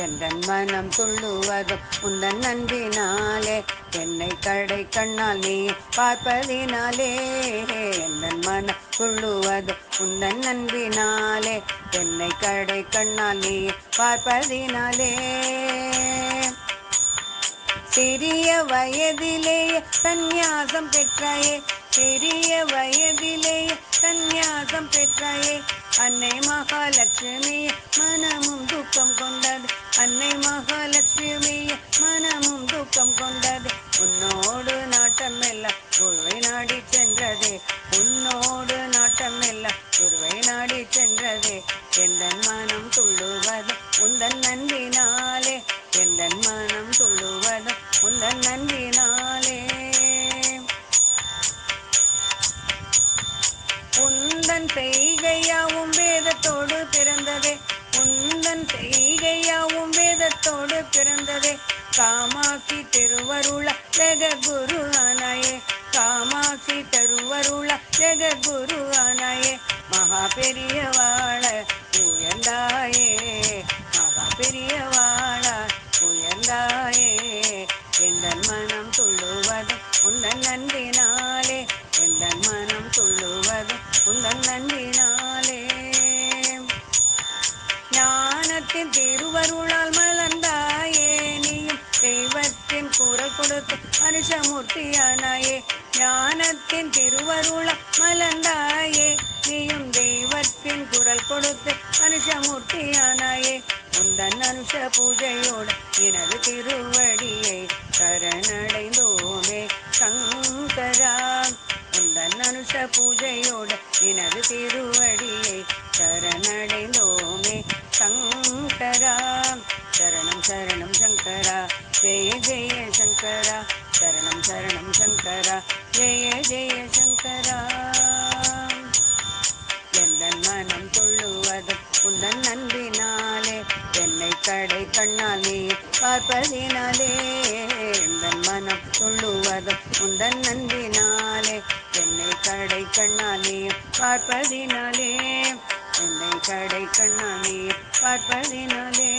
எந்தன் மனம் துள்ளுவதும் உந்தன் அன்பினாலே, என்னை கடை கண்ணால் நீ பார்ப்பதினாலே. எந்தன் மனம் துள்ளுவதும் உந்தன் அன்பினாலே, என்னை கடை கண்ணால் நீ பார்ப்பதினாலே. சிறிய வயதிலேயே சந்நியாசம் பெற்றாயே, சிறிய வயதிலேயே சந்நியாசம் பெற்றாயே. அன்னை மகாலட்சுமி மனமும் துக்கம் கொண்டது, அன்னை மகாலட்சுமி மனமும் துக்கம் கொண்டது. உன்னோடு நாட்டம் எல்லாம் குருவை நாடி சென்றதே, உன்னோடு நாட்டம் எல்லாம் குருவை நாடி சென்றதே. எந்தன் மனம் துள்ளுவது உந்தன் அன்பினாலே, எந்தன் மனம் துள்ளுவது உந்தன் அன்பினாலே. உந்தன் செய்கையாவும் வேதத்தோடு பிறந்ததே, உந்தன் செய்கையாவும் வேதத்தோடு பிறந்ததே. காமாட்சி திருவருள ஜெகத்குரு ஆனாயே, காமாட்சி திருவருள ஜெகத்குரு ஆனாயே. மகா பெரியவாள உயர்ந்தாயே, மகா பெரியவாள உயர்ந்தாயே. எந்தன் மனம் துள்ளுவதும் உந்தன் அன்பினாலே, எந்தன் மனம் துள்ளுவதும் உந்தன் அன்பினாலே. ஞானத்தின் திருவருளால் மலர்ந்தாயே, நீயும் தெய்வத்தின் குரல் கொடுத்து மனுஷமூர்த்தியானாயே. ஞானத்தின் திருவருளால் மலர்ந்தாயே, நீயும் தெய்வத்தின் குரல் கொடுத்து மனுஷமூர்த்தியானாயே. உந்தன் அனுஷ பூஜையோடு எனது திருவடியை சரணடைந்தோமே சங்கரா. உந்தன் அனுஷ பூஜையோடு எனது திருவடியை சரணடைந்தோமே சங்கரா. சரணம் சரணம் சங்கரா, ஜெய ஜெய சங்கரா. சரணம் சரணம் சங்கரா, ஜெய ஜெய சங்கரா. எந்தன் மனம் துள்ளுவதும் உந்தன் அன்பினாலே, என்னை கடை கண்ணால் நீ பார்ப்பதினாலே. எந்தன் மனம் துள்ளுவதும் உந்தன் அன்பினாலே, என்னை கடை கண்ணால் நீ பார்ப்பதினாலே, என்னை கடை கண்ணால் நீ பார்ப்பதினாலே.